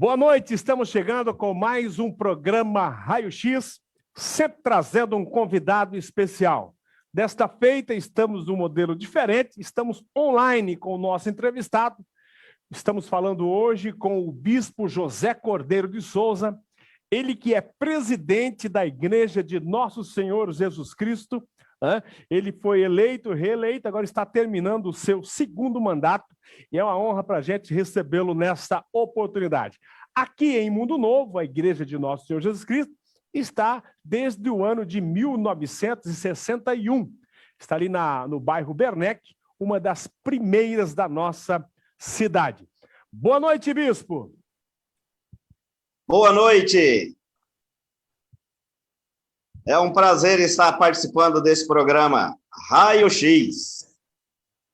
Boa noite, estamos chegando com mais um programa Raio X, sempre trazendo um convidado especial. Desta feita, estamos num modelo diferente, estamos online com o nosso entrevistado. Estamos falando hoje com o bispo José Cordeiro de Souza, ele que é presidente da Igreja de Nosso Senhor Jesus Cristo. Ele foi eleito, reeleito, agora está terminando o seu segundo mandato e é uma honra para a gente recebê-lo nesta oportunidade. Aqui em Mundo Novo, a Igreja de Nosso Senhor Jesus Cristo está desde o ano de 1961. Está ali no bairro Bernec, uma das primeiras da nossa cidade. Boa noite, bispo. Boa noite. É um prazer estar participando desse programa Raio X.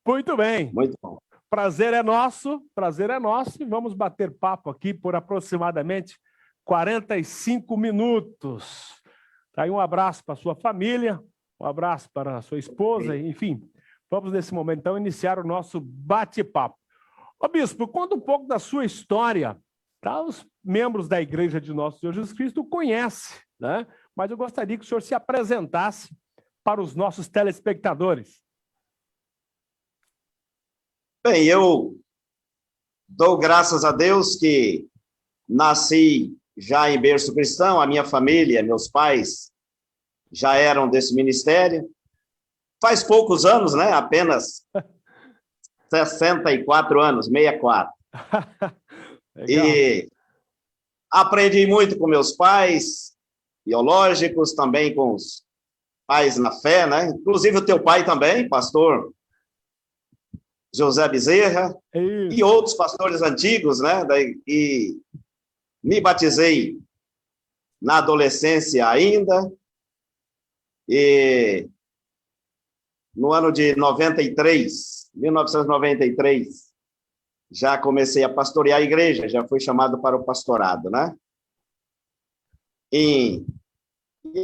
Muito bem. Muito bom. Prazer é nosso e vamos bater papo aqui por aproximadamente 45 minutos. Tá aí, um abraço para a sua família, um abraço para a sua esposa, enfim. Vamos nesse momento, então, iniciar o nosso bate-papo. Ô, bispo, conta um pouco da sua história. Tá? Os membros da Igreja de Nosso Senhor Jesus Cristo conhecem, né? Mas eu gostaria que o senhor se apresentasse para os nossos telespectadores. Bem, eu dou graças a Deus que nasci já em berço cristão, a minha família, meus pais já eram desse ministério. Faz poucos anos, né? Apenas 64 anos, 64. E aprendi muito com meus pais biológicos, também com os pais na fé, né? Inclusive o teu pai também, pastor José Bezerra, e outros pastores antigos, né? E me batizei na adolescência ainda, e no ano de 1993, já comecei a pastorear a igreja, já fui chamado para o pastorado, né? E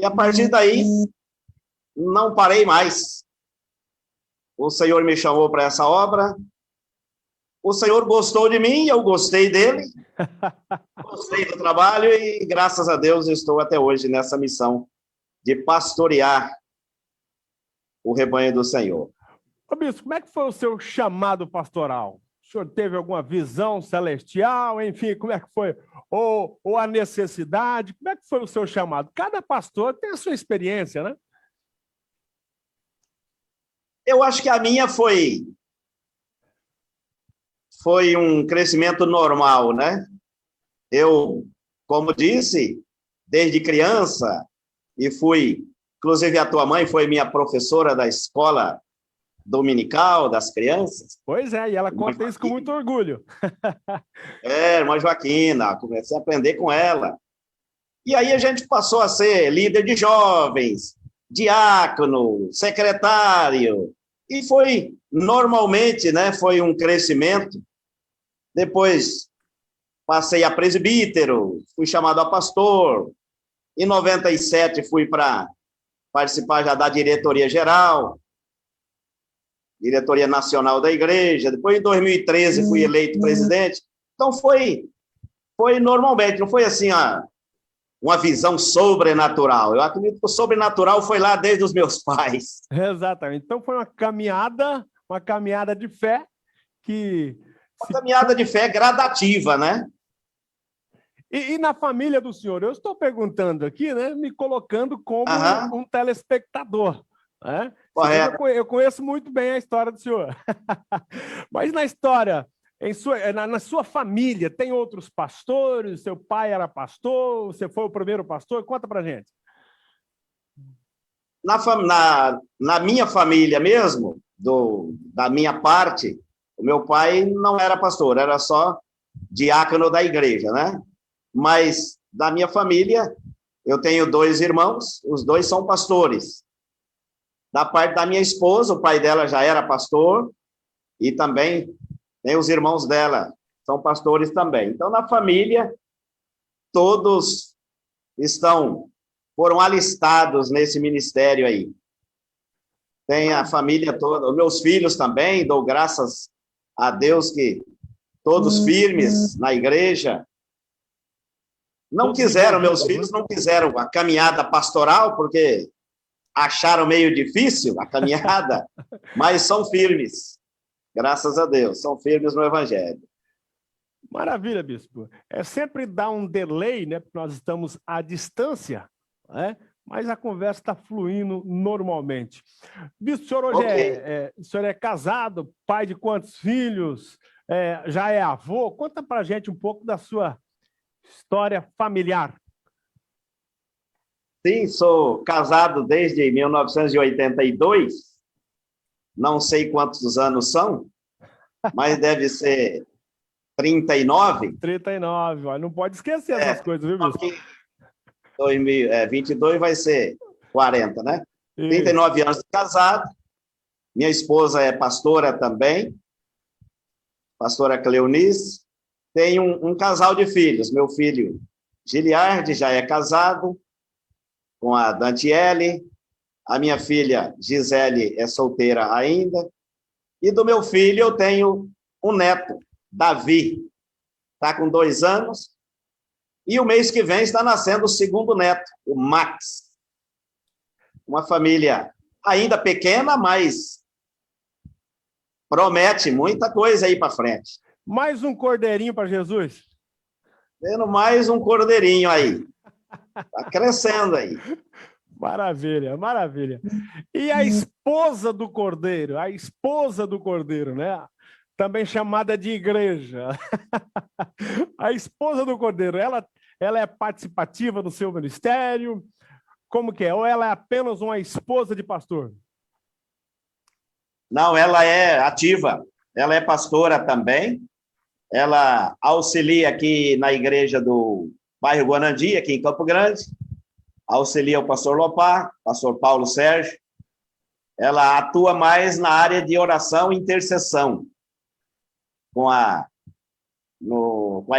a partir daí, não parei mais. O Senhor me chamou para essa obra, o Senhor gostou de mim, eu gostei dele, gostei do trabalho e, graças a Deus, estou até hoje nessa missão de pastorear o rebanho do Senhor. Ô, bispo, como é que foi o seu chamado pastoral? O senhor teve alguma visão celestial? Enfim, como é que foi? Ou a necessidade? Como é que foi o seu chamado? Cada pastor tem a sua experiência, né? Eu acho que a minha foi um crescimento normal, né? Eu, como disse, desde criança, e inclusive a tua mãe foi minha professora da escola dominical das crianças. Pois é, e ela conta isso com muito orgulho. Irmã Joaquina, comecei a aprender com ela. E aí a gente passou a ser líder de jovens, diácono, secretário, e foi normalmente, né, foi um crescimento. Depois passei a presbítero, fui chamado a pastor. Em 97 fui para participar já da diretoria geral, diretoria nacional da igreja. Depois, em 2013, fui eleito presidente. Então, foi normalmente, não foi assim uma visão sobrenatural. Eu acredito que o sobrenatural foi lá desde os meus pais. Exatamente. Então, foi uma caminhada de fé que... Uma caminhada de fé gradativa, né? E na família do senhor? Eu estou perguntando aqui, né? Me colocando como um telespectador. Né? Correto. Eu conheço muito bem a história do senhor. Mas na história, na sua família, tem outros pastores? Seu pai era pastor? Você foi o primeiro pastor? Conta pra gente. Na minha família mesmo, da minha parte, o meu pai não era pastor, era só diácono da igreja, né? Mas da minha família, eu tenho 2 irmãos, os 2 são pastores. Da parte da minha esposa, o pai dela já era pastor, e também tem os irmãos dela, são pastores também. Então, na família, todos foram alistados nesse ministério aí. Tem a família toda, os meus filhos também, dou graças a Deus que todos firmes na igreja, Não quiseram, meus filhos não quiseram a caminhada pastoral, porque acharam meio difícil a caminhada, mas são firmes, graças a Deus, são firmes no Evangelho. Maravilha, bispo. É sempre dar um delay, né? Porque nós estamos à distância, né? Mas a conversa está fluindo normalmente. Bispo, o senhor hoje o senhor é casado, pai de quantos filhos? Já é avô? Conta para a gente um pouco da sua história familiar. Sim, sou casado desde 1982. Não sei quantos anos são, mas deve ser 39. 39, olha, não pode esquecer essas coisas, viu, bispo? 2022 vai ser 40, né? Isso. 39 anos de casado. Minha esposa é pastora também, pastora Cleonice. Tenho um casal de filhos. Meu filho Giliardi já é casado com a Dantiele. A minha filha Gisele é solteira ainda. E do meu filho eu tenho um neto, Davi. Está com 2 anos. E o mês que vem está nascendo o segundo neto, o Max. Uma família ainda pequena, mas promete muita coisa aí para frente. Mais um cordeirinho para Jesus? Tendo mais um cordeirinho aí. Está crescendo aí. Maravilha, maravilha. E a esposa do cordeiro, né? Também chamada de igreja. A esposa do cordeiro, ela é participativa do seu ministério? Como que é? Ou ela é apenas uma esposa de pastor? Não, ela é ativa. Ela é pastora também. Ela auxilia aqui na igreja do bairro Guanandi, aqui em Campo Grande. Auxilia o pastor Lopar, pastor Paulo Sérgio. Ela atua mais na área de oração e intercessão com a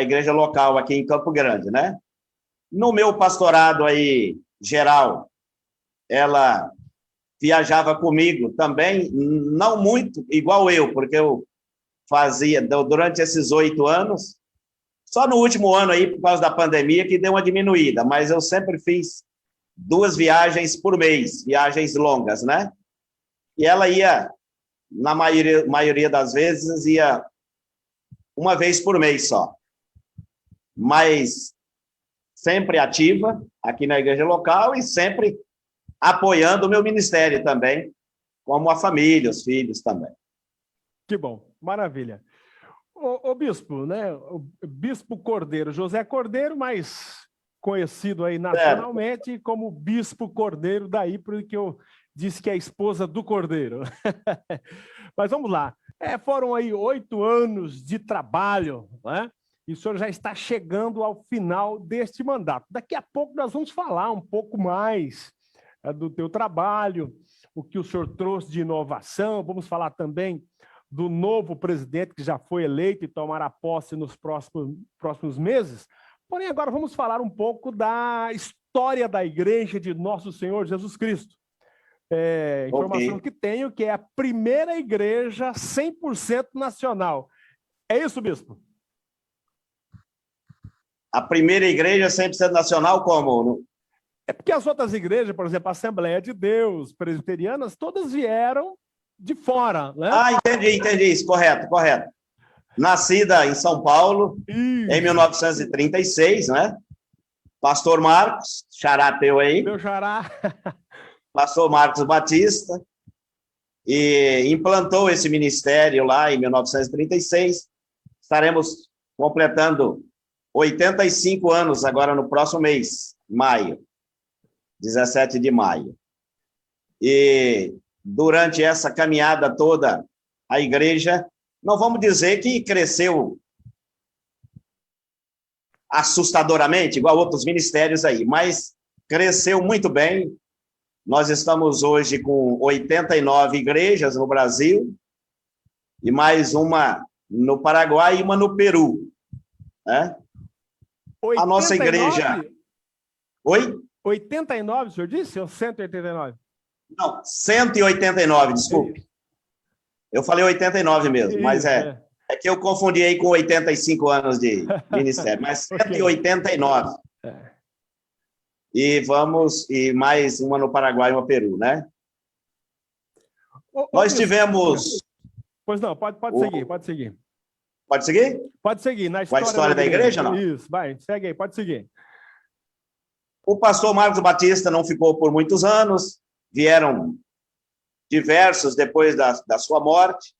igreja local aqui em Campo Grande, né? No meu pastorado aí geral, ela viajava comigo também, não muito igual eu, porque eu fazia durante esses 8 anos, só no último ano aí, por causa da pandemia, que deu uma diminuída, mas eu sempre fiz 2 viagens por mês, viagens longas, né? E ela ia, na maioria das vezes, ia uma vez por mês só. Mas sempre ativa aqui na igreja local e sempre apoiando o meu ministério também, como a família, os filhos também. Que bom, maravilha. O bispo, né? O bispo Cordeiro, José Cordeiro, mais conhecido aí nacionalmente como Bispo Cordeiro, daí porque eu disse que é a esposa do Cordeiro. Mas vamos lá. Foram aí 8 anos de trabalho, né? E o senhor já está chegando ao final deste mandato. Daqui a pouco nós vamos falar um pouco mais do teu trabalho, o que o senhor trouxe de inovação. Vamos falar também do novo presidente que já foi eleito e tomará posse nos próximos meses. Porém, agora vamos falar um pouco da história da igreja de Nosso Senhor Jesus Cristo. Informação que tenho que é a primeira igreja 100% nacional. É isso, bispo? A primeira igreja 100% nacional como? É porque as outras igrejas, por exemplo, a Assembleia de Deus, presbiterianas, todas vieram de fora, né? Ah, entendi isso, correto. Nascida em São Paulo, em 1936, né? Pastor Marcos, xará teu aí. Meu xará. Pastor Marcos Batista, e implantou esse ministério lá em 1936. Estaremos completando 85 anos agora no próximo mês, maio, 17 de maio. E durante essa caminhada toda, a igreja, não vamos dizer que cresceu assustadoramente, igual outros ministérios aí, mas cresceu muito bem. Nós estamos hoje com 89 igrejas no Brasil, e mais uma no Paraguai e uma no Peru, né? 89? A nossa igreja... Oi? 89, o senhor disse? Ou 189? Não, 189, desculpe. Eu falei 89 mesmo, mas é que eu confundi aí com 85 anos de ministério, mas 189. E mais uma no Paraguai e uma no Peru, né? Nós tivemos... Pois não, pode seguir, pode seguir. Pode seguir? Pode seguir, na com a história da igreja, não? Isso, vai, segue aí, pode seguir. O pastor Marcos Batista não ficou por muitos anos, vieram diversos depois da sua morte,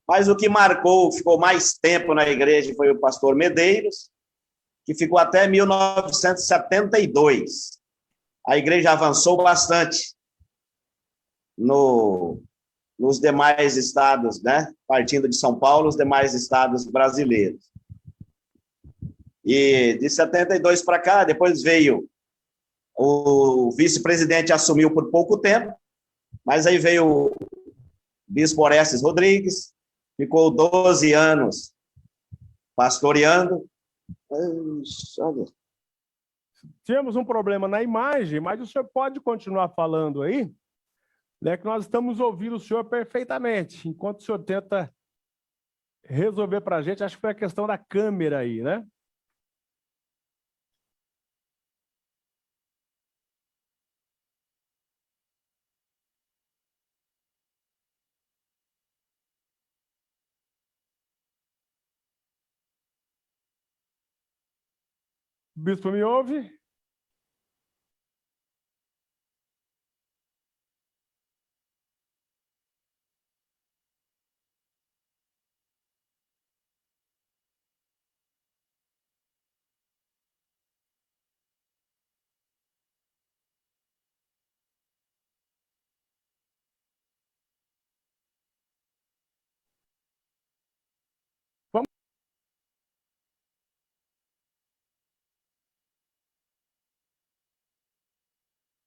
mas o que marcou, ficou mais tempo na igreja foi o pastor Medeiros, que ficou até 1972. A igreja avançou bastante nos demais estados, né? Partindo de São Paulo, os demais estados brasileiros. E de 72 para cá, depois veio o vice-presidente, assumiu por pouco tempo, mas aí veio o bispo Orestes Rodrigues, ficou 12 anos pastoreando. Tínhamos um problema na imagem, mas o senhor pode continuar falando aí, né, que nós estamos ouvindo o senhor perfeitamente, enquanto o senhor tenta resolver para a gente. Acho que foi a questão da câmera aí, né? Bispo, me ouve?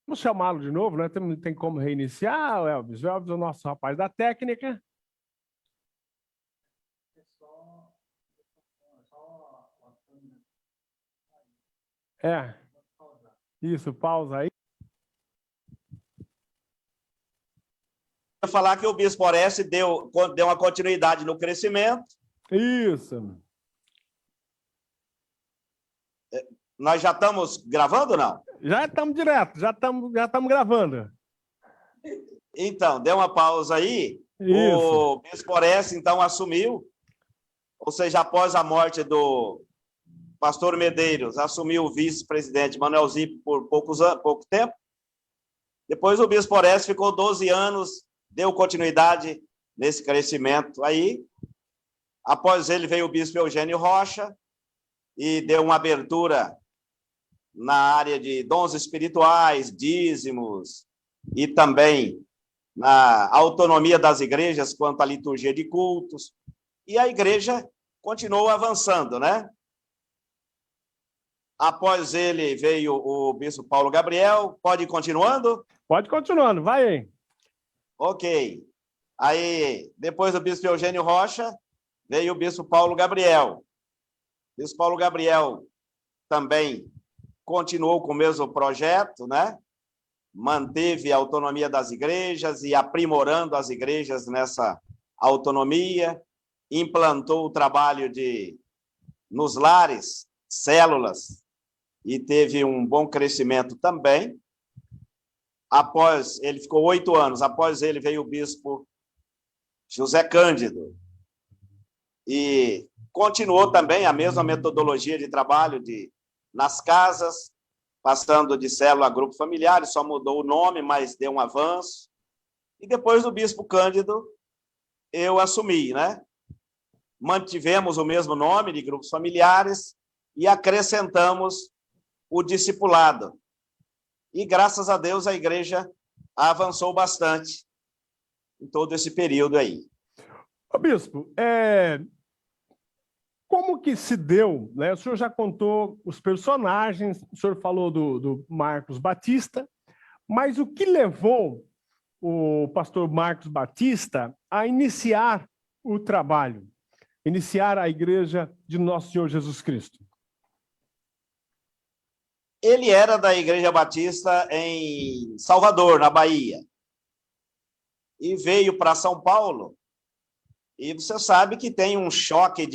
Vamos chamá-lo de novo, né? Tem como reiniciar, o Elvis? O Elvis é o nosso rapaz da técnica. É. Isso, pausa aí. Eu falar que o bispo Orestes deu uma continuidade no crescimento. Isso. Nós já estamos gravando ou não? Já estamos direto, já estamos gravando. Então, deu uma pausa aí. Isso. O bispo Orestes, então, assumiu, ou seja, após a morte do pastor Medeiros, assumiu o vice-presidente Manuel Zip por pouco tempo. Depois o bispo Orestes ficou 12 anos, deu continuidade nesse crescimento aí. Após ele veio o bispo Eugênio Rocha e deu uma abertura na área de dons espirituais, dízimos e também na autonomia das igrejas quanto à liturgia de cultos. E a igreja continuou avançando, né? Após ele veio o bispo Paulo Gabriel. Pode ir continuando? Pode ir continuando, vai aí. Ok. Aí, depois do bispo Eugênio Rocha, veio o bispo Paulo Gabriel. O bispo Paulo Gabriel também continuou com o mesmo projeto, né? Manteve a autonomia das igrejas e aprimorando as igrejas nessa autonomia, implantou o trabalho nos lares, células, e teve um bom crescimento também. Ele ficou 8 anos, após ele veio o bispo José Cândido, e continuou também a mesma metodologia de trabalho nas casas, passando de célula a grupo familiar, só mudou o nome, mas deu um avanço. E depois do bispo Cândido, eu assumi, né? Mantivemos o mesmo nome de grupos familiares e acrescentamos o discipulado. E, graças a Deus, a igreja avançou bastante em todo esse período aí. Ô, bispo, como que se deu, né? O senhor já contou os personagens, o senhor falou do Marcos Batista, mas o que levou o pastor Marcos Batista a iniciar o trabalho, iniciar a igreja de Nosso Senhor Jesus Cristo? Ele era da Igreja Batista em Salvador, na Bahia, e veio para São Paulo, e você sabe que tem um choque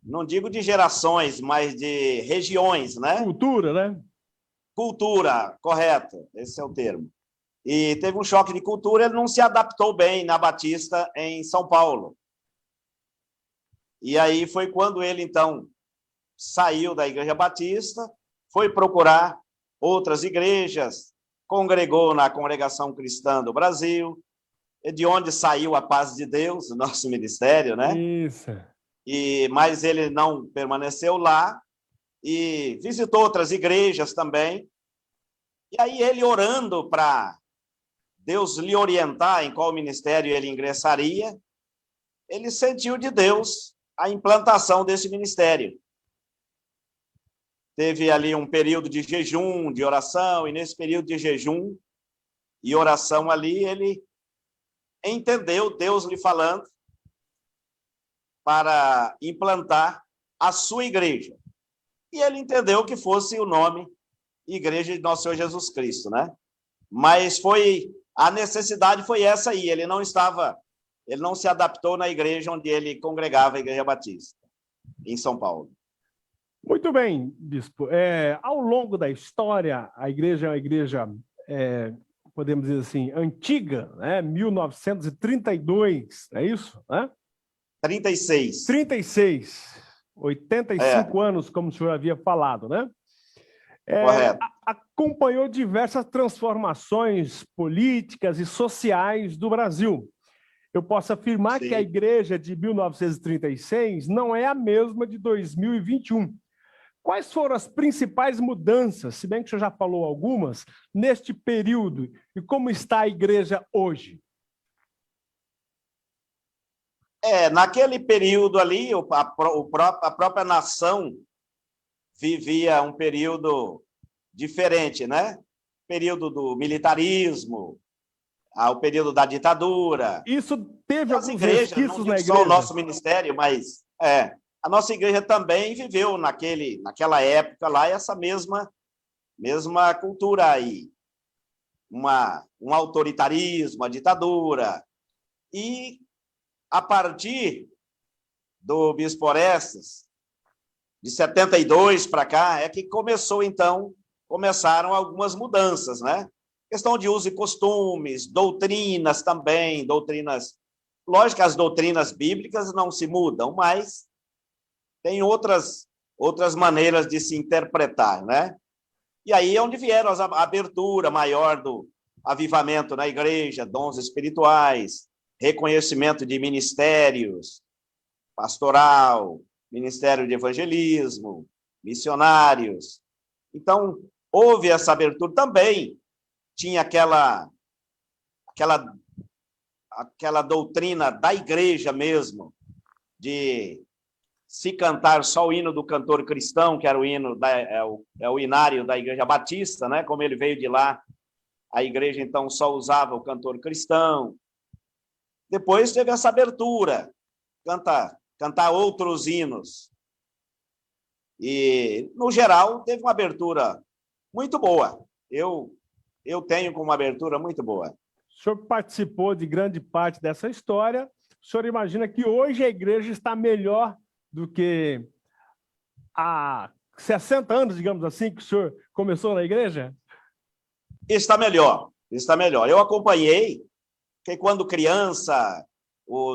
não digo de gerações, mas de regiões, né? Cultura, né? Cultura, correto, esse é o termo. E teve um choque de cultura, ele não se adaptou bem na Batista em São Paulo. E aí foi quando ele, então, saiu da Igreja Batista, foi procurar outras igrejas, congregou na Congregação Cristã do Brasil, de onde saiu a Paz de Deus, o nosso ministério, né? Isso. Mas ele não permaneceu lá e visitou outras igrejas também. E aí ele orando para Deus lhe orientar em qual ministério ele ingressaria, ele sentiu de Deus a implantação desse ministério. Teve ali um período de jejum, de oração, e nesse período de jejum e oração ali, ele entendeu Deus lhe falando para implantar a sua igreja. E ele entendeu que fosse o nome Igreja de Nosso Senhor Jesus Cristo, né? Mas a necessidade foi essa aí, ele não se adaptou na igreja onde ele congregava, a Igreja Batista, em São Paulo. Muito bem, bispo. Ao longo da história, a igreja é uma igreja, podemos dizer assim, antiga, né? 1932, é isso? Né? 36. 85 anos, como o senhor havia falado, né? Correto. Acompanhou diversas transformações políticas e sociais do Brasil. Eu posso afirmar Sim. que a igreja de 1936 não é a mesma de 2021. Quais foram as principais mudanças, se bem que o senhor já falou algumas, neste período, e como está a igreja hoje? Naquele período ali, a própria nação vivia um período diferente, né? Período do militarismo, o período da ditadura. Isso teve as alguns igrejas, resquícios não na digo igreja? só o nosso ministério, mas a nossa igreja também viveu naquela época lá essa mesma cultura aí. Um autoritarismo, a ditadura. E, a partir do Bispo Orestes, de 72 para cá, é que começaram algumas mudanças, né? Questão de uso e costumes, doutrinas também, lógico que as doutrinas bíblicas não se mudam, mas tem outras maneiras de se interpretar, né? E aí é onde vieram a abertura maior do avivamento na igreja, dons espirituais, reconhecimento de ministérios, pastoral, ministério de evangelismo, missionários. Então, houve essa abertura também. Tinha aquela doutrina da igreja mesmo, de se cantar só o hino do cantor cristão, que era o hino o hinário da Igreja Batista, né? Como ele veio de lá, a igreja então só usava o cantor cristão. Depois teve essa abertura, cantar outros hinos. E, no geral, teve uma abertura muito boa. Eu tenho como uma abertura muito boa. O senhor participou de grande parte dessa história. O senhor imagina que hoje a igreja está melhor do que há 60 anos, digamos assim, que o senhor começou na igreja? Está melhor. Eu acompanhei, porque quando criança,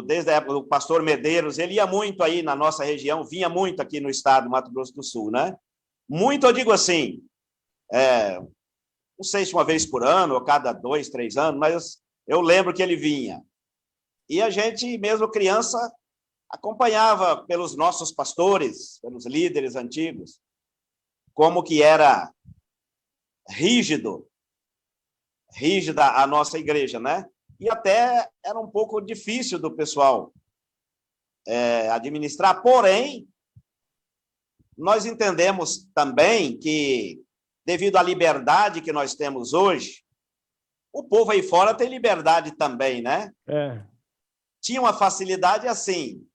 desde a época do pastor Medeiros, ele ia muito aí na nossa região, vinha muito aqui no estado do Mato Grosso do Sul, né? Muito, eu digo assim, não sei se uma vez por ano, ou cada 2, 3 anos, mas eu lembro que ele vinha. E a gente, mesmo criança, acompanhava pelos nossos pastores, pelos líderes antigos, como que era rígida a nossa igreja, né? E até era um pouco difícil do pessoal administrar, porém, nós entendemos também que, devido à liberdade que nós temos hoje, o povo aí fora tem liberdade também, né? Tinha uma facilidade assim,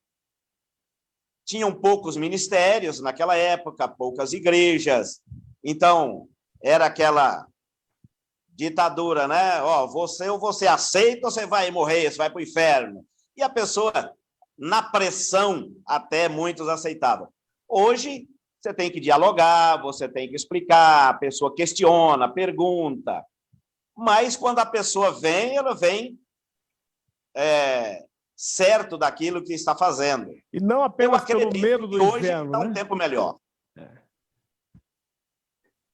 tinham poucos ministérios naquela época, poucas igrejas, então era aquela ditadura, né? Você aceita ou você vai morrer, você vai para o inferno. E a pessoa na pressão, até muitos aceitavam. Hoje, você tem que dialogar, você tem que explicar, a pessoa questiona, pergunta, mas quando a pessoa vem, ela vem certo daquilo que está fazendo. E não apenas pelo medo do hoje inferno, está um tempo melhor.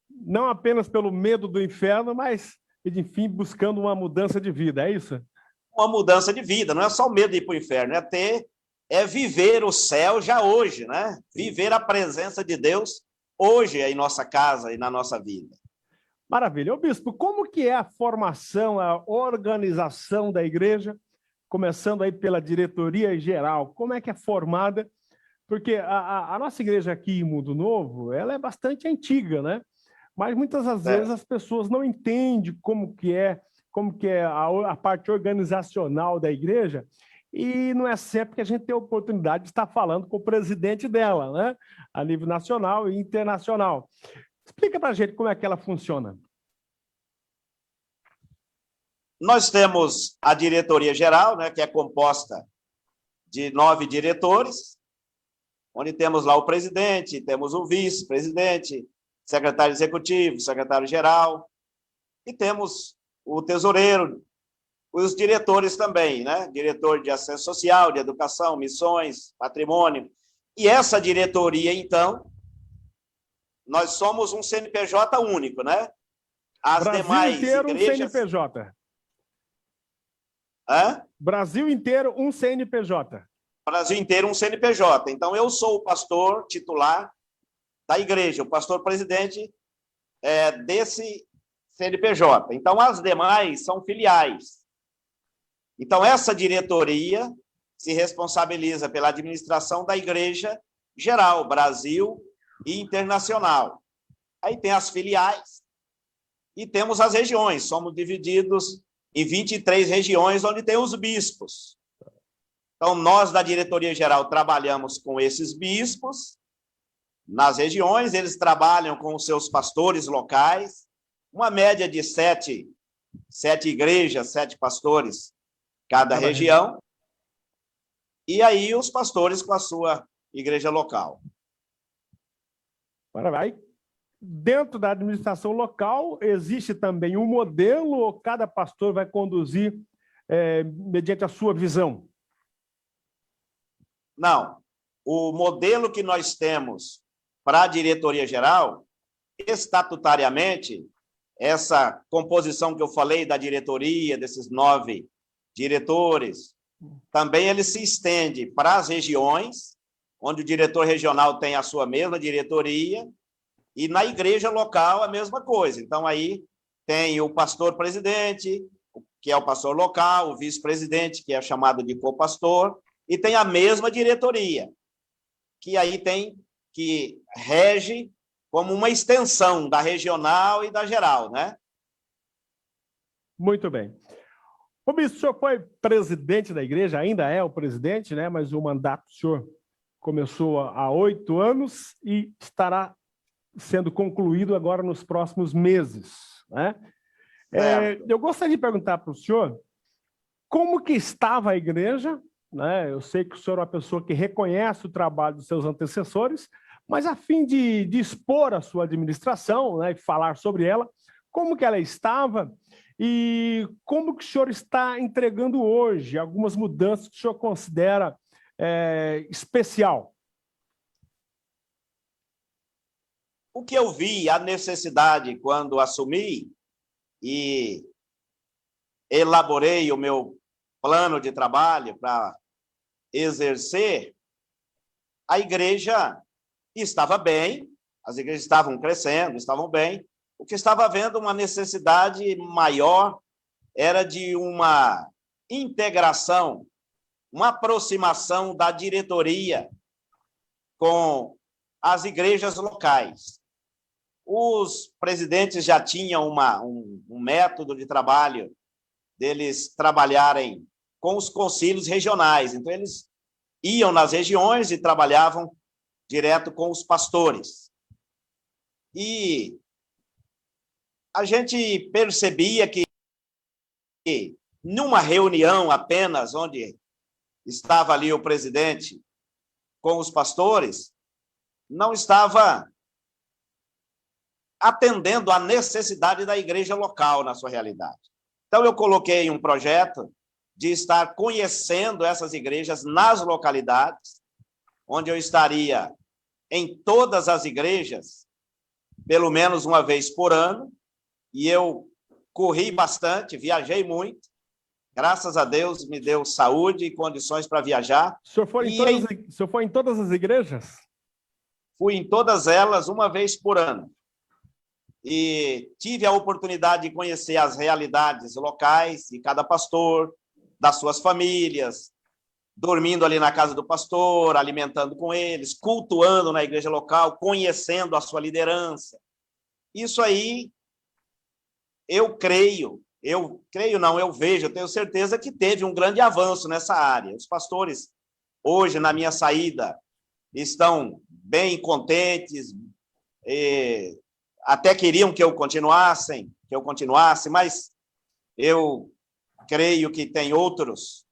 Não apenas pelo medo do inferno, mas, enfim, buscando uma mudança de vida, é isso? Uma mudança de vida, não é só o medo de ir para o inferno, é viver o céu já hoje, né? Viver a presença de Deus hoje em nossa casa e na nossa vida. Maravilha. Ô, bispo, como que é a formação, a organização da igreja, começando aí pela diretoria geral? Como é que é formada? Porque a nossa igreja aqui em Mundo Novo, ela é bastante antiga, né? Mas muitas das vezes as pessoas não entendem como que é a parte organizacional da igreja, e não é sempre que a gente tem a oportunidade de estar falando com o presidente dela, né? A nível nacional e internacional. Explica para a gente como é que ela funciona. Nós temos a diretoria geral, né, que é composta de 9 diretores, onde temos lá o presidente, temos o vice-presidente, secretário executivo, secretário-geral, e temos o tesoureiro, os diretores também, né? Diretor de Assistência Social, de Educação, Missões, Patrimônio. E essa diretoria, então, nós somos um CNPJ único, né? As Brasil demais inteiro igrejas... um CNPJ. Hã? Brasil inteiro um CNPJ. Brasil inteiro um CNPJ. Então, eu sou o pastor titular da igreja, o pastor presidente desse CNPJ. Então, as demais são filiais. Então, essa diretoria se responsabiliza pela administração da igreja geral, Brasil e internacional. Aí tem as filiais e temos as regiões. Somos divididos em 23 regiões, onde tem os bispos. Então, nós da diretoria geral trabalhamos com esses bispos nas regiões, eles trabalham com os seus pastores locais, uma média de 7 igrejas, 7 pastores cada região, e aí os pastores com a sua igreja local. Aí, dentro da administração local, existe também um modelo, ou cada pastor vai conduzir mediante a sua visão? Não. O modelo que nós temos para a diretoria geral, estatutariamente, essa composição que eu falei da diretoria, desses 9 diretores, também ele se estende para as regiões, onde o diretor regional tem a sua mesma diretoria, e na igreja local a mesma coisa. Então, aí tem o pastor presidente, que é o pastor local, o vice-presidente, que é chamado de copastor, e tem a mesma diretoria, que aí que rege como uma extensão da regional e da geral, né? Muito bem. O bispo, o senhor foi presidente da igreja, ainda é o presidente, né? Mas o mandato do senhor começou há 8 anos e estará sendo concluído agora nos próximos meses, né? Eu gostaria de perguntar para o senhor como que estava a igreja, né? Eu sei que o senhor é uma pessoa que reconhece o trabalho dos seus antecessores, mas a fim de expor a sua administração, né, e falar sobre ela, como que ela estava e como que o senhor está entregando hoje algumas mudanças que o senhor considera especial. O que eu vi, a necessidade quando assumi e elaborei o meu plano de trabalho para exercer, a igreja estava bem, as igrejas estavam crescendo, estavam bem. O que estava havendo uma necessidade maior era de uma integração, uma aproximação da diretoria com as igrejas locais. Os presidentes já tinham um método de trabalho deles trabalharem com os concílios regionais. Então, eles iam nas regiões e trabalhavam direto com os pastores. E a gente percebia que numa reunião apenas, onde estava ali o presidente com os pastores, não estava atendendo à necessidade da igreja local na sua realidade. Então, eu coloquei um projeto de estar conhecendo essas igrejas nas localidades, onde eu estaria em todas as igrejas, pelo menos uma vez por ano, e eu corri bastante, viajei muito, graças a Deus me deu saúde e condições para viajar. O senhor foi em todas as igrejas? Fui em todas elas uma vez por ano. E tive a oportunidade de conhecer as realidades locais de cada pastor, das suas famílias, dormindo ali na casa do pastor, alimentando com eles, cultuando na igreja local, conhecendo a sua liderança. Isso aí, eu vejo, eu tenho certeza que teve um grande avanço nessa área. Os pastores, hoje, na minha saída, estão bem contentes, até queriam que eu continuasse, mas eu creio que tem outros,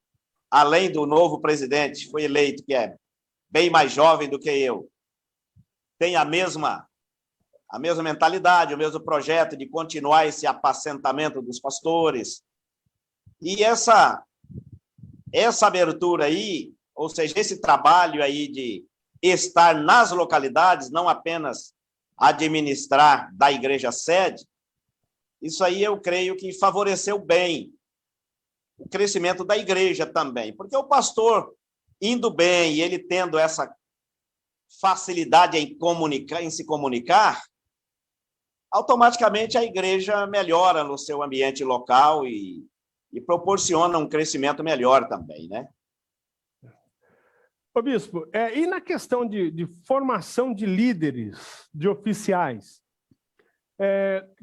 além do novo presidente, que foi eleito, que é bem mais jovem do que eu, tem a mesma mentalidade, o mesmo projeto de continuar esse apacentamento dos pastores. E essa abertura aí, ou seja, esse trabalho aí de estar nas localidades, não apenas administrar da igreja sede, isso aí eu creio que favoreceu bem o crescimento da igreja também, porque o pastor indo bem e ele tendo essa facilidade em se comunicar, automaticamente a igreja melhora no seu ambiente local e proporciona um crescimento melhor também, né? Ô, bispo, e na questão de formação de líderes, de oficiais,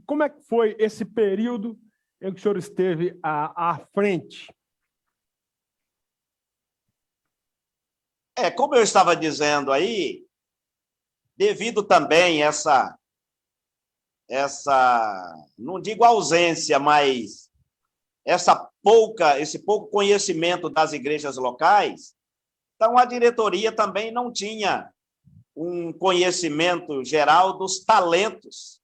como é que foi esse período em que o senhor esteve à frente? Como eu estava dizendo aí, devido também essa, não digo ausência, mas esse pouco conhecimento das igrejas locais, então a diretoria também não tinha um conhecimento geral dos talentos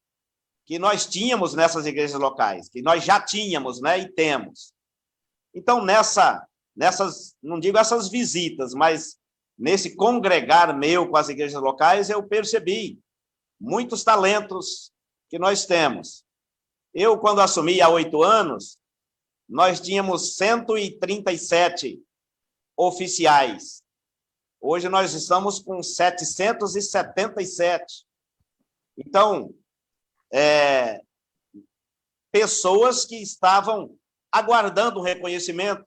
que nós tínhamos nessas igrejas locais, que nós já tínhamos, né, e temos. Então, nessas, não digo essas visitas, mas nesse congregar meu com as igrejas locais, eu percebi muitos talentos que nós temos. Eu, quando assumi há 8 anos, nós tínhamos 137 oficiais. Hoje nós estamos com 777. Então, pessoas que estavam aguardando um reconhecimento.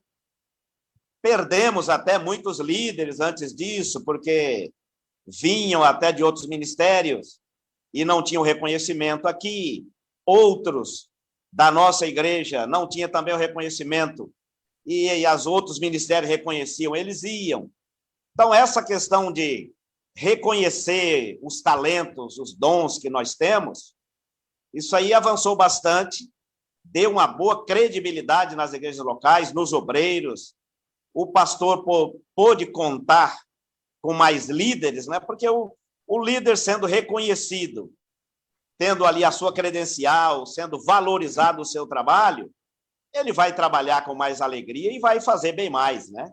Perdemos até muitos líderes antes disso, porque vinham até de outros ministérios e não tinham reconhecimento aqui. Outros da nossa igreja não tinham também o reconhecimento e os outros ministérios reconheciam, eles iam. Então, essa questão de reconhecer os talentos, os dons que nós temos, isso aí avançou bastante, deu uma boa credibilidade nas igrejas locais, nos obreiros. O pastor pôde contar com mais líderes, né? Porque o líder sendo reconhecido, tendo ali a sua credencial, sendo valorizado o seu trabalho, ele vai trabalhar com mais alegria e vai fazer bem mais, né?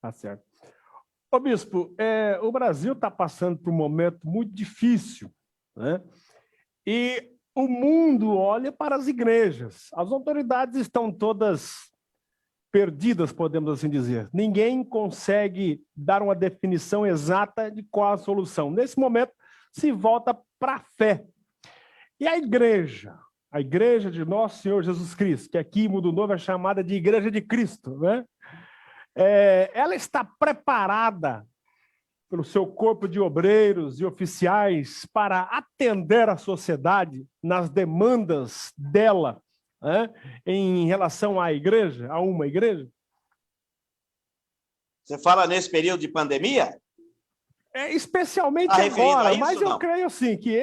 Tá certo. Ô, bispo, o Brasil está passando por um momento muito difícil, né? E o mundo olha para as igrejas. As autoridades estão todas perdidas, podemos assim dizer. Ninguém consegue dar uma definição exata de qual a solução. Nesse momento, se volta para a fé. E a igreja de Nosso Senhor Jesus Cristo, que aqui em Mundo Novo é chamada de Igreja de Cristo, né? Ela está preparada pelo seu corpo de obreiros e oficiais para atender a sociedade nas demandas dela, né, em relação à igreja, a uma igreja? Você fala nesse período de pandemia? Especialmente agora, mas eu creio sim que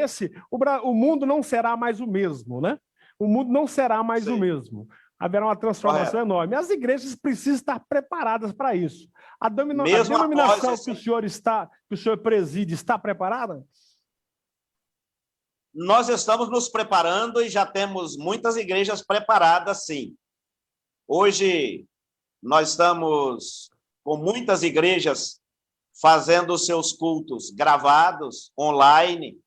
o mundo não será mais o mesmo, né? O mundo não será mais o mesmo. haverá uma transformação enorme. As igrejas precisam estar preparadas para isso. A denominação que o senhor preside está preparada? Nós estamos nos preparando e já temos muitas igrejas preparadas, sim. Hoje, nós estamos com muitas igrejas fazendo os seus cultos gravados, online.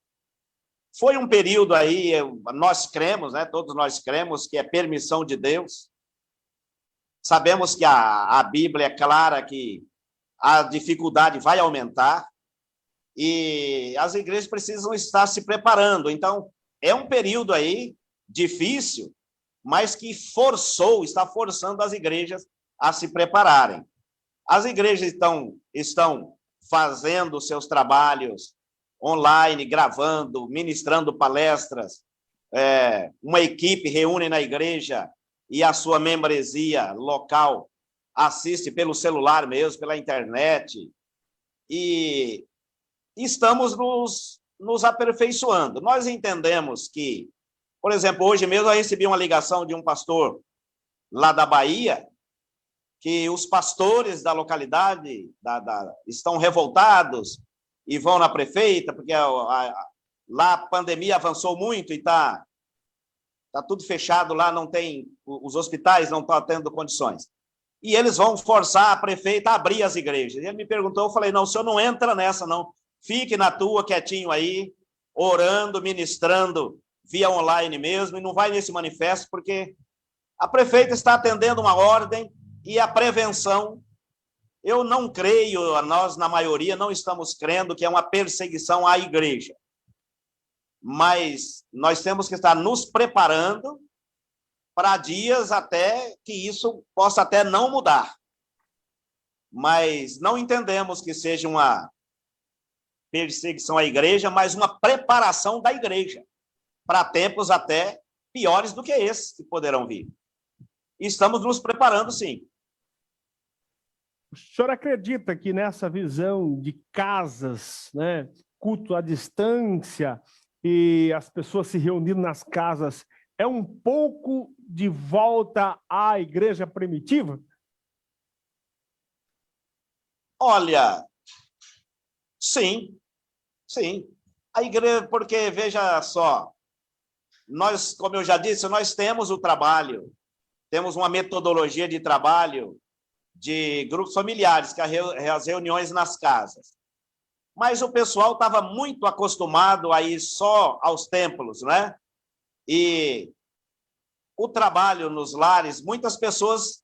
Foi um período aí, nós cremos, né? Todos nós cremos que é permissão de Deus. Sabemos que a Bíblia é clara que a dificuldade vai aumentar e as igrejas precisam estar se preparando. Então, é um período aí difícil, mas que está forçando as igrejas a se prepararem. As igrejas estão fazendo seus trabalhos online, gravando, ministrando palestras. Uma equipe reúne na igreja e a sua membresia local assiste pelo celular mesmo, pela internet. E estamos nos aperfeiçoando. Nós entendemos que, por exemplo, hoje mesmo eu recebi uma ligação de um pastor lá da Bahia, que os pastores da localidade estão revoltados e vão na prefeita, porque lá a pandemia avançou muito e está tudo fechado lá, não tem, os hospitais não estão tendo condições. E eles vão forçar a prefeita a abrir as igrejas. E ele me perguntou, eu falei, não, o senhor não entra nessa, não. Fique na tua, quietinho aí, orando, ministrando, via online mesmo, e não vai nesse manifesto, porque a prefeita está atendendo uma ordem e a prevenção, eu não creio, nós, na maioria, não estamos crendo que é uma perseguição à igreja. Mas nós temos que estar nos preparando para dias até que isso possa até não mudar. Mas não entendemos que seja uma perseguição à igreja, mas uma preparação da igreja para tempos até piores do que esses que poderão vir. E estamos nos preparando, sim. O senhor acredita que nessa visão de casas, né, culto à distância e as pessoas se reunindo nas casas, é um pouco de volta à igreja primitiva? Olha, sim. A igreja, porque, veja só, nós, como eu já disse, nós temos o trabalho, temos uma metodologia de trabalho de grupos familiares, que é as reuniões nas casas. Mas o pessoal estava muito acostumado a ir só aos templos, né? E o trabalho nos lares, muitas pessoas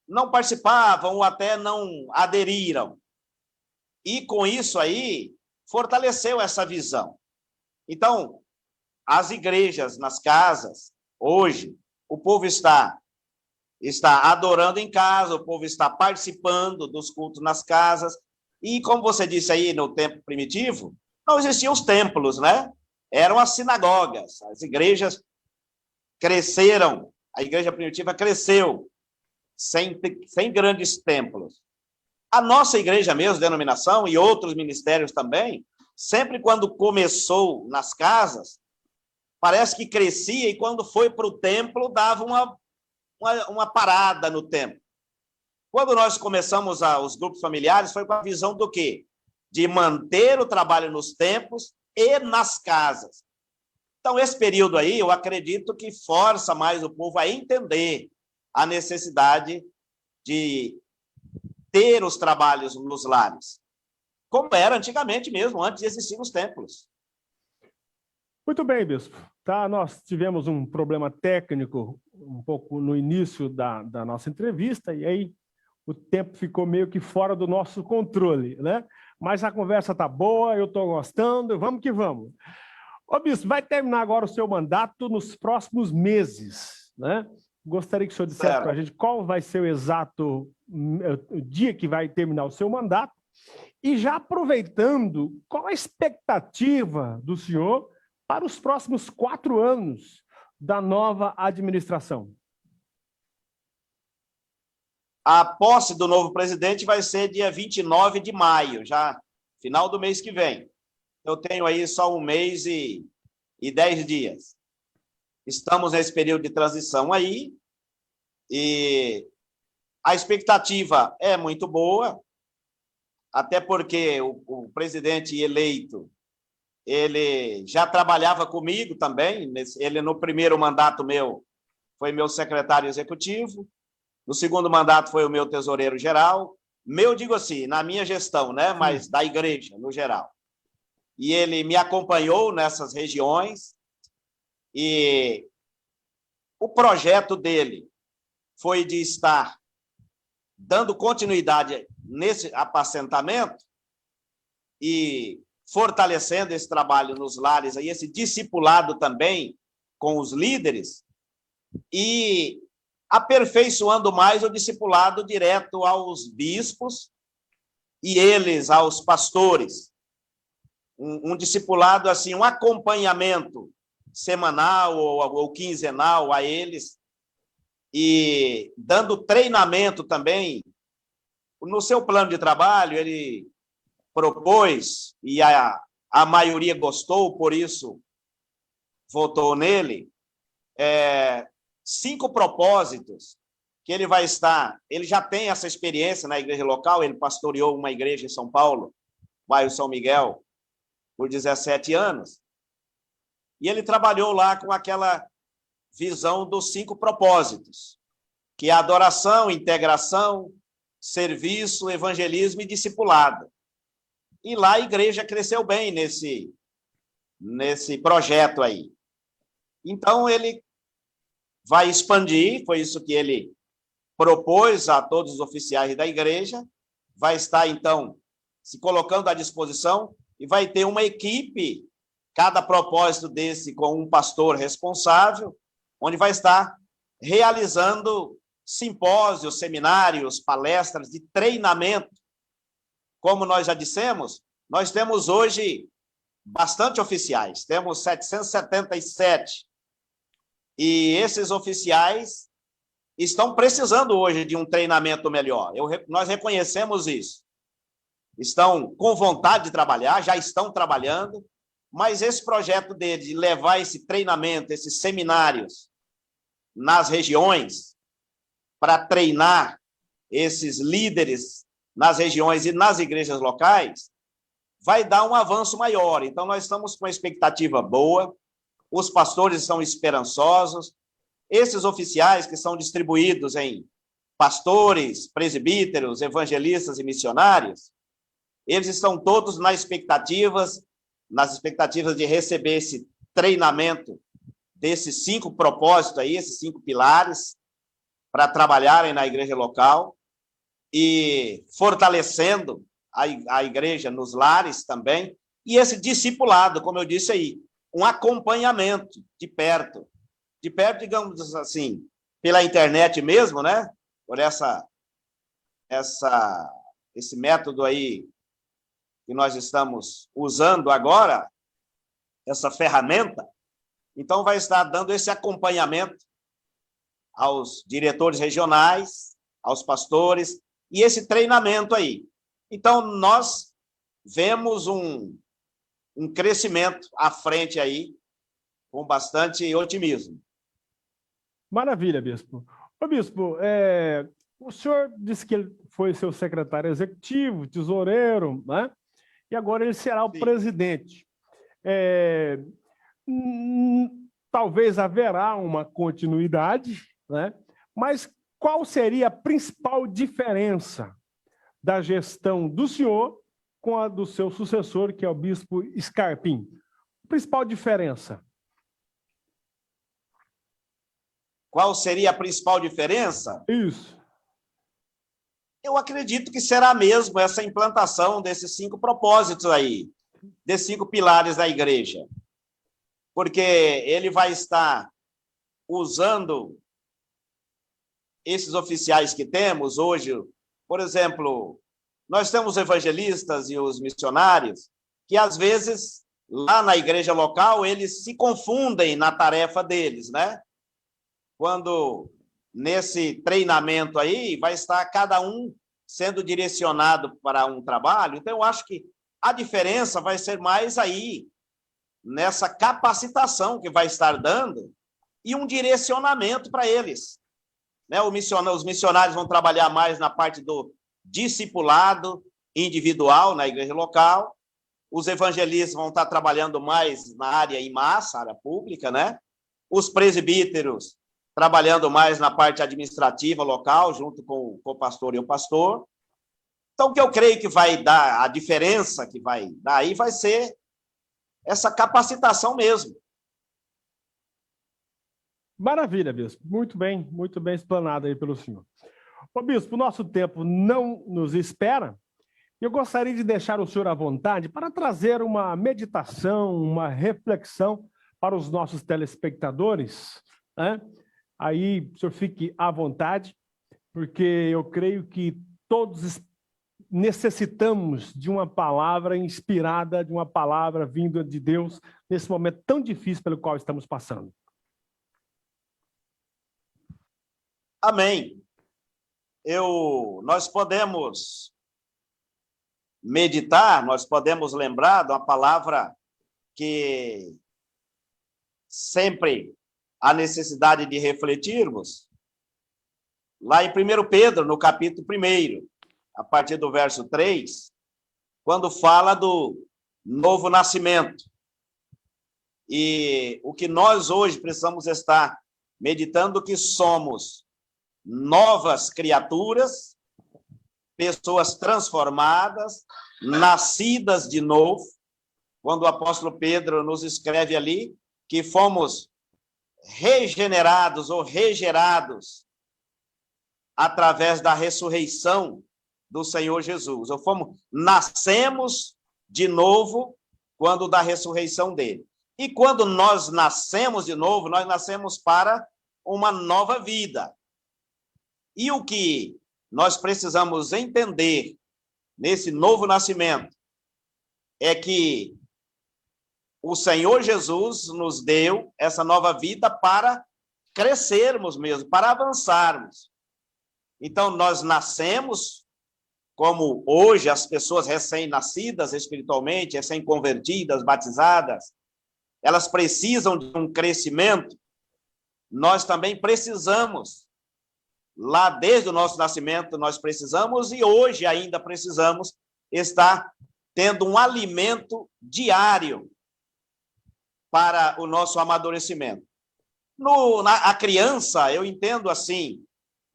não participavam ou até não aderiram. E com isso aí, fortaleceu essa visão. Então, as igrejas nas casas, hoje, o povo está adorando em casa, o povo está participando dos cultos nas casas, e como você disse aí, no tempo primitivo, não existiam os templos, né? Eram as sinagogas, as igrejas cresceram, a igreja primitiva cresceu, sem grandes templos. A nossa igreja mesmo, denominação, e outros ministérios também, sempre quando começou nas casas, parece que crescia, e quando foi para o templo, dava uma parada no templo. Quando nós começamos os grupos familiares, foi com a visão do quê? De manter o trabalho nos templos e nas casas. Então, esse período aí, eu acredito que força mais o povo a entender a necessidade de ter os trabalhos nos lares, como era antigamente mesmo, antes de existirem os templos. Muito bem, bispo. Tá, nós tivemos um problema técnico um pouco no início da nossa entrevista, e aí o tempo ficou meio que fora do nosso controle, né? Mas a conversa está boa, eu estou gostando, vamos que vamos. Ô, bispo, vai terminar agora o seu mandato nos próximos meses, né? Gostaria que o senhor dissesse para a gente qual vai ser o exato dia que vai terminar o seu mandato, e já aproveitando, qual a expectativa do senhor para os próximos 4 anos da nova administração? A posse do novo presidente vai ser dia 29 de maio, já final do mês que vem. Eu tenho aí só 1 mês e 10 dias. Estamos nesse período de transição aí, E a expectativa é muito boa, até porque o presidente eleito, ele já trabalhava comigo também, ele no primeiro mandato meu foi meu secretário executivo, no segundo mandato foi o meu tesoureiro geral, digo assim, na minha gestão, né, mas da igreja, no geral. E ele me acompanhou nessas regiões, e o projeto dele foi de estar dando continuidade nesse apacentamento e fortalecendo esse trabalho nos lares, aí, esse discipulado também com os líderes, e aperfeiçoando mais o discipulado direto aos bispos e eles aos pastores. Um discipulado, assim, um acompanhamento semanal ou quinzenal a eles, e dando treinamento também. No seu plano de trabalho, ele propôs, e a maioria gostou, por isso votou nele, 5 propósitos que ele vai estar. Ele já tem essa experiência na igreja local, ele pastoreou uma igreja em São Paulo, bairro São Miguel, por 17 anos, e ele trabalhou lá com aquela visão dos 5 propósitos, que é adoração, integração, serviço, evangelismo e discipulado. E lá a igreja cresceu bem nesse projeto aí. Então, ele vai expandir, foi isso que ele propôs a todos os oficiais da igreja, vai estar, então, se colocando à disposição, e vai ter uma equipe, cada propósito desse com um pastor responsável, onde vai estar realizando simpósios, seminários, palestras de treinamento. Como nós já dissemos, nós temos hoje bastante oficiais, temos 777, e esses oficiais estão precisando hoje de um treinamento melhor. Nós reconhecemos isso. Estão com vontade de trabalhar, já estão trabalhando, mas esse projeto dele de levar esse treinamento, esses seminários nas regiões, para treinar esses líderes nas regiões e nas igrejas locais, vai dar um avanço maior. Então, nós estamos com uma expectativa boa, os pastores estão esperançosos, esses oficiais que são distribuídos em pastores, presbíteros, evangelistas e missionários, eles estão todos nas expectativas de receber esse treinamento desses 5 propósitos aí, esses 5 pilares, para trabalharem na igreja local e fortalecendo a igreja nos lares também, e esse discipulado, como eu disse aí, um acompanhamento de perto, digamos assim, pela internet mesmo, né? Por esse método aí que nós estamos usando agora, essa ferramenta. Então, vai estar dando esse acompanhamento aos diretores regionais, aos pastores, e esse treinamento aí. Então, nós vemos um crescimento à frente aí, com bastante otimismo. Maravilha, bispo. Ô, bispo, o senhor disse que ele foi seu secretário executivo, tesoureiro, né? E agora ele será o presidente. Talvez haverá uma continuidade, né? Mas qual seria a principal diferença da gestão do senhor com a do seu sucessor, que é o bispo Scarpim? Principal diferença? Qual seria a principal diferença? Isso. Eu acredito que será mesmo essa implantação desses 5 propósitos aí, desses 5 pilares da igreja. Porque ele vai estar usando esses oficiais que temos hoje. Por exemplo, nós temos evangelistas e os missionários que, às vezes, lá na igreja local, eles se confundem na tarefa deles, né? Quando, nesse treinamento aí, vai estar cada um sendo direcionado para um trabalho. Então, eu acho que a diferença vai ser mais aí, nessa capacitação que vai estar dando e um direcionamento para eles. né? Os missionários vão trabalhar mais na parte do discipulado individual na igreja local. Os evangelistas vão estar trabalhando mais na área em massa, área pública, né? Os presbíteros trabalhando mais na parte administrativa local, junto com o pastor e o pastor. Então, o que eu creio que vai dar, a diferença que vai dar aí vai ser essa capacitação mesmo. Maravilha, bispo. Muito bem explanado aí pelo senhor. Ô, bispo, o nosso tempo não nos espera. Eu gostaria de deixar o senhor à vontade para trazer uma meditação, uma reflexão para os nossos telespectadores, né? Aí o senhor fique à vontade, porque eu creio que todos necessitamos de uma palavra inspirada, de uma palavra vinda de Deus, nesse momento tão difícil pelo qual estamos passando. Amém. Nós podemos meditar, nós podemos lembrar de uma palavra que sempre há necessidade de refletirmos, lá em 1 Pedro, no capítulo 1, a partir do verso 3, quando fala do novo nascimento. E o que nós hoje precisamos estar meditando que somos novas criaturas, pessoas transformadas, nascidas de novo, quando o apóstolo Pedro nos escreve ali que fomos regenerados ou regerados através da ressurreição do Senhor Jesus. Nascemos de novo quando da ressurreição dele. E quando nós nascemos de novo, nós nascemos para uma nova vida. E o que nós precisamos entender nesse novo nascimento é que o Senhor Jesus nos deu essa nova vida para crescermos mesmo, para avançarmos. Então, nós nascemos, como hoje as pessoas recém-nascidas espiritualmente, recém-convertidas, batizadas, elas precisam de um crescimento, nós também precisamos. Lá desde o nosso nascimento nós precisamos e hoje ainda precisamos estar tendo um alimento diário para o nosso amadurecimento. A criança, eu entendo assim,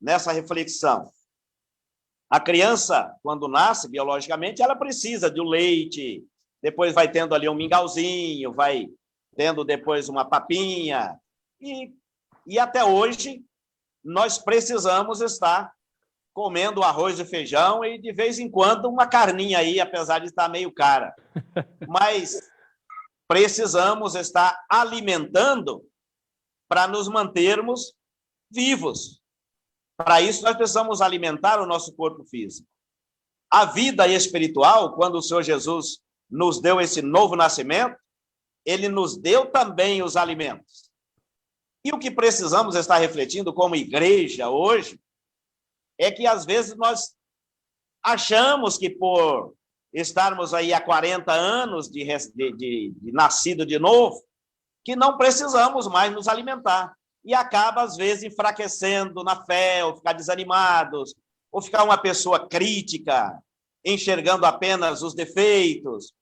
nessa reflexão, a criança, quando nasce biologicamente, ela precisa de um leite, depois vai tendo ali um mingauzinho, vai tendo depois uma papinha, e até hoje nós precisamos estar comendo arroz e feijão e, de vez em quando, uma carninha aí, apesar de estar meio cara. Mas precisamos estar alimentando para nos mantermos vivos. Para isso, nós precisamos alimentar o nosso corpo físico. A vida espiritual, quando o Senhor Jesus nos deu esse novo nascimento, ele nos deu também os alimentos. E o que precisamos estar refletindo como igreja hoje é que, às vezes, nós achamos que por estarmos aí há 40 anos de nascido de novo, que não precisamos mais nos alimentar. E acaba, às vezes, enfraquecendo na fé, ou ficar desanimados, ou ficar uma pessoa crítica, enxergando apenas os defeitos.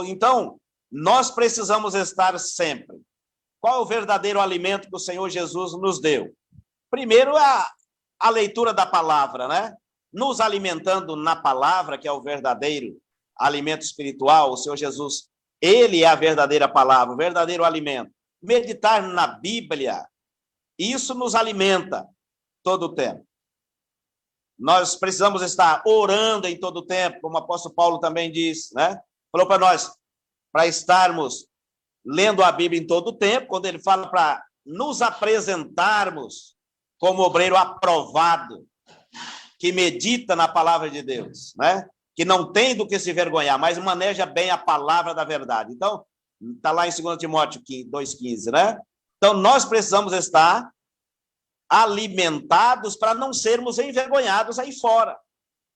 Então, nós precisamos estar sempre. Qual é o verdadeiro alimento que o Senhor Jesus nos deu? Primeiro, a leitura da palavra, né? Nos alimentando na palavra, que é o verdadeiro alimento espiritual, o Senhor Jesus, ele é a verdadeira palavra, o verdadeiro alimento. Meditar na Bíblia, isso nos alimenta todo o tempo. Nós precisamos estar orando em todo o tempo, como o apóstolo Paulo também diz, né? Falou para nós, para estarmos lendo a Bíblia em todo o tempo, quando ele fala para nos apresentarmos como obreiro aprovado, que medita na palavra de Deus, né? Que não tem do que se vergonhar, mas maneja bem a palavra da verdade. Então, está lá em 2 Timóteo 2,15, né? Então, nós precisamos estar alimentados para não sermos envergonhados aí fora.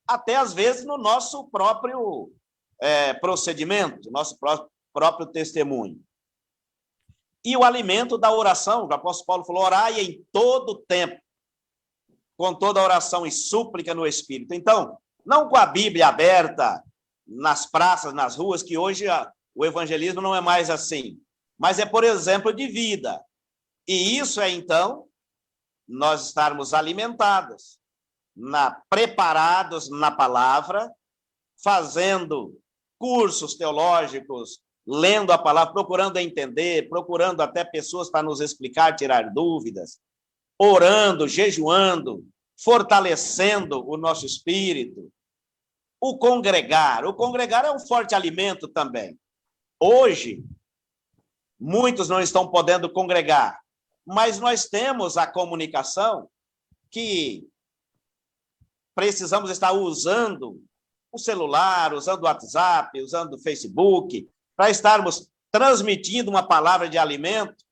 Até, às vezes, no nosso próprio procedimento, nosso próprio testemunho. E o alimento da oração, o apóstolo Paulo falou, orai em todo tempo. com toda oração e súplica no Espírito. Então, não com a Bíblia aberta nas praças, nas ruas, que hoje o evangelismo não é mais assim, mas é por exemplo de vida. E isso é, então, nós estarmos alimentados, preparados na palavra, fazendo cursos teológicos, lendo a palavra, procurando entender, procurando até pessoas para nos explicar, tirar dúvidas, orando, jejuando, fortalecendo o nosso espírito. O congregar é um forte alimento também. Hoje, muitos não estão podendo congregar, mas nós temos a comunicação que precisamos estar usando o celular, usando o WhatsApp, usando o Facebook, para estarmos transmitindo uma palavra de alimento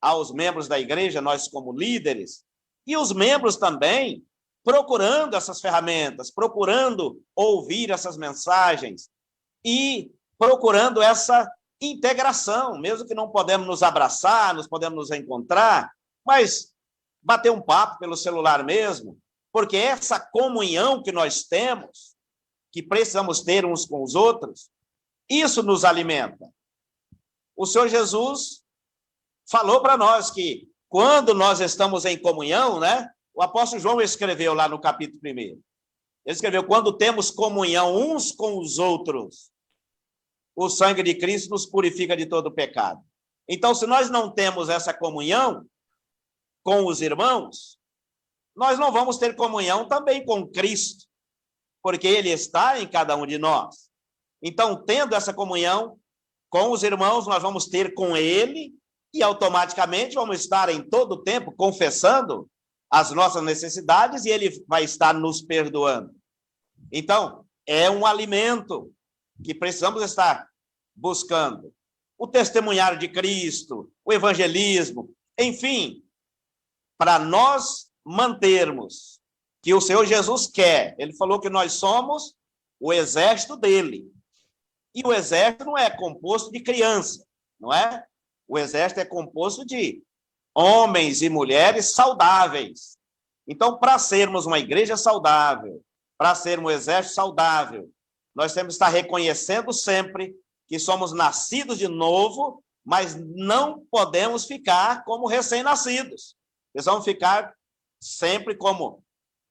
aos membros da igreja, nós como líderes, e os membros também procurando essas ferramentas, procurando ouvir essas mensagens e procurando essa integração, mesmo que não podemos nos abraçar, não podemos nos encontrar, mas bater um papo pelo celular mesmo, porque essa comunhão que nós temos, que precisamos ter uns com os outros, isso nos alimenta. O Senhor Jesus falou para nós que quando nós estamos em comunhão, né? O apóstolo João escreveu lá no capítulo 1. Ele escreveu, quando temos comunhão uns com os outros, o sangue de Cristo nos purifica de todo pecado. Então, se nós não temos essa comunhão com os irmãos, nós não vamos ter comunhão também com Cristo, porque Ele está em cada um de nós. Então, tendo essa comunhão com os irmãos, nós vamos ter com Ele e automaticamente vamos estar em todo o tempo confessando as nossas necessidades e Ele vai estar nos perdoando. Então, é um alimento que precisamos estar buscando. O testemunhar de Cristo, o evangelismo, enfim, para nós mantermos que o Senhor Jesus quer. Ele falou que nós somos o exército dele. E o exército não é composto de criança, não é? O exército é composto de homens e mulheres saudáveis. Então, para sermos uma igreja saudável, para sermos um exército saudável, nós temos que estar reconhecendo sempre que somos nascidos de novo, mas não podemos ficar como recém-nascidos. Precisamos ficar sempre como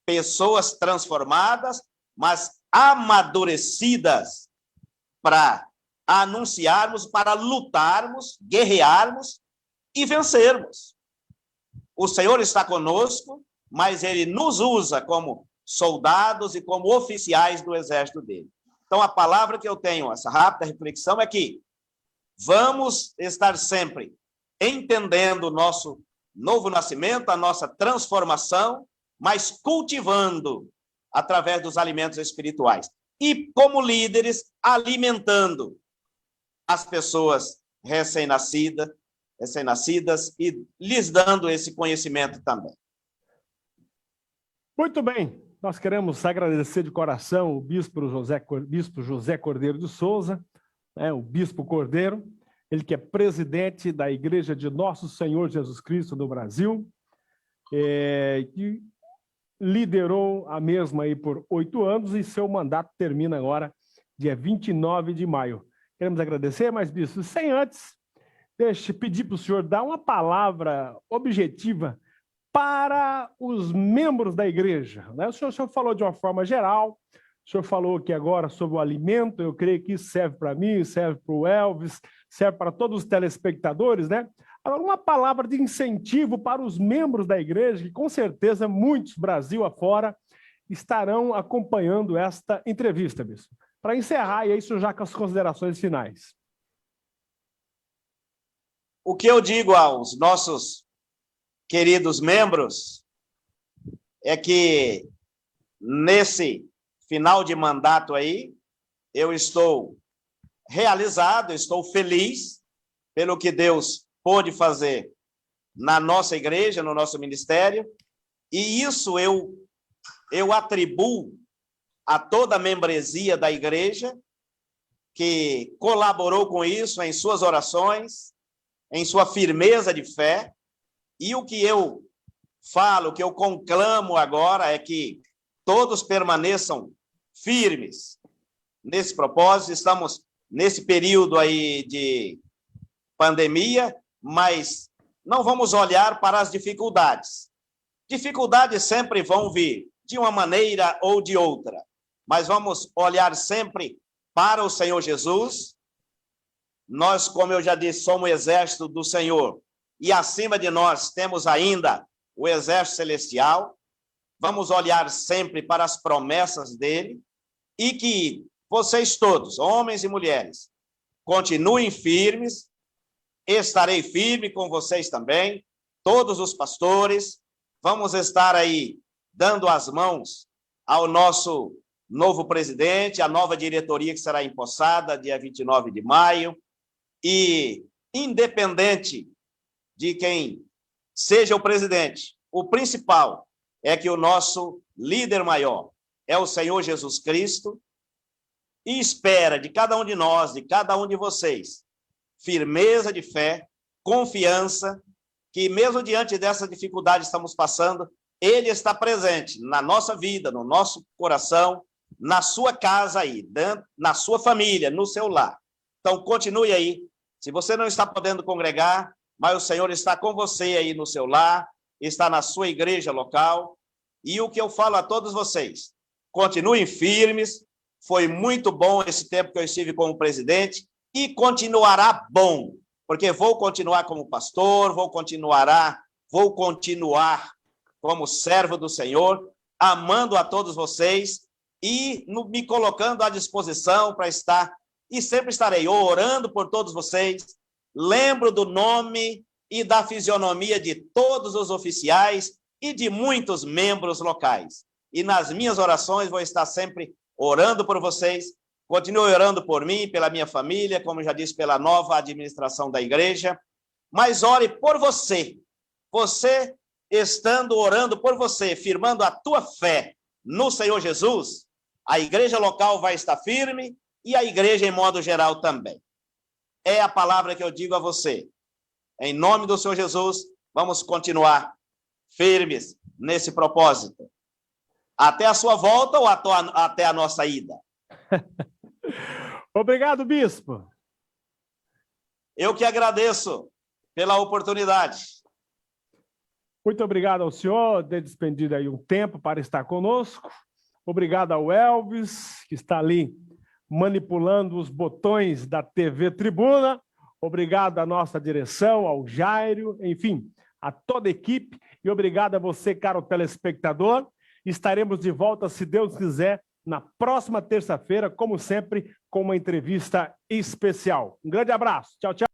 pessoas transformadas, mas amadurecidas para anunciarmos, para lutarmos, guerrearmos e vencermos. O Senhor está conosco, mas Ele nos usa como soldados e como oficiais do exército dele. Então, a palavra que eu tenho, essa rápida reflexão, é que vamos estar sempre entendendo o nosso novo nascimento, a nossa transformação, mas cultivando através dos alimentos espirituais. E, como líderes, alimentando as pessoas recém-nascidas e lhes dando esse conhecimento também. Muito bem. Nós queremos agradecer de coração o bispo José Cordeiro de Souza, o bispo Cordeiro, ele que é presidente da Igreja de Nosso Senhor Jesus Cristo do Brasil, que liderou a mesma aí por 8 anos e seu mandato termina agora, dia 29 de maio. Queremos agradecer, mas, bispo, sem antes, pedir para o senhor dar uma palavra objetiva para os membros da igreja. Né? O senhor falou de uma forma geral, o senhor falou aqui agora sobre o alimento, eu creio que isso serve para mim, serve para o Elvis, serve para todos os telespectadores, né? Agora, uma palavra de incentivo para os membros da igreja, que com certeza muitos, Brasil afora, estarão acompanhando esta entrevista, bispo. Para encerrar, e isso já com as considerações finais. O que eu digo aos nossos queridos membros é que nesse final de mandato aí, eu estou realizado, estou feliz pelo que Deus pôde fazer na nossa igreja, no nosso ministério, e isso eu atribuo a toda a membresia da igreja que colaborou com isso em suas orações, em sua firmeza de fé, e o que eu falo, o que eu conclamo agora é que todos permaneçam firmes nesse propósito. Estamos nesse período aí de pandemia, mas não vamos olhar para as dificuldades. Dificuldades sempre vão vir, de uma maneira ou de outra, mas vamos olhar sempre para o Senhor Jesus. Nós, como eu já disse, somos o exército do Senhor, e acima de nós temos ainda o exército celestial. Vamos olhar sempre para as promessas dele, e que vocês todos, homens e mulheres, continuem firmes. Estarei firme com vocês também, todos os pastores. Vamos estar aí dando as mãos ao nosso novo presidente, a nova diretoria que será empossada dia 29 de maio. E, independente de quem seja o presidente, o principal é que o nosso líder maior é o Senhor Jesus Cristo, e espera de cada um de nós, de cada um de vocês, firmeza de fé, confiança, que mesmo diante dessa dificuldade que estamos passando, ele está presente na nossa vida, no nosso coração, na sua casa aí, na sua família, no seu lar. Então, continue aí. Se você não está podendo congregar, mas o Senhor está com você aí no seu lar, está na sua igreja local. E o que eu falo a todos vocês, continuem firmes. Foi muito bom esse tempo que eu estive como presidente, e continuará bom, porque vou continuar como pastor, vou continuar como servo do Senhor, amando a todos vocês e me colocando à disposição para estar, e sempre estarei orando por todos vocês. Lembro do nome e da fisionomia de todos os oficiais e de muitos membros locais. E nas minhas orações vou estar sempre orando por vocês. Continue orando por mim, pela minha família, como já disse, pela nova administração da igreja. Mas ore por você. Você estando orando por você, firmando a tua fé no Senhor Jesus, a igreja local vai estar firme e a igreja em modo geral também. É a palavra que eu digo a você. Em nome do Senhor Jesus, vamos continuar firmes nesse propósito. Até a sua volta ou até a nossa ida? Obrigado, bispo. Eu que agradeço pela oportunidade. Muito obrigado ao senhor ter despendido aí um tempo para estar conosco. Obrigado ao Elvis, que está ali manipulando os botões da TV Tribuna. Obrigado à nossa direção, ao Jairo, enfim, a toda a equipe. E obrigado a você, caro telespectador. Estaremos de volta, se Deus quiser, na próxima terça-feira, como sempre, com uma entrevista especial. Um grande abraço. Tchau, tchau.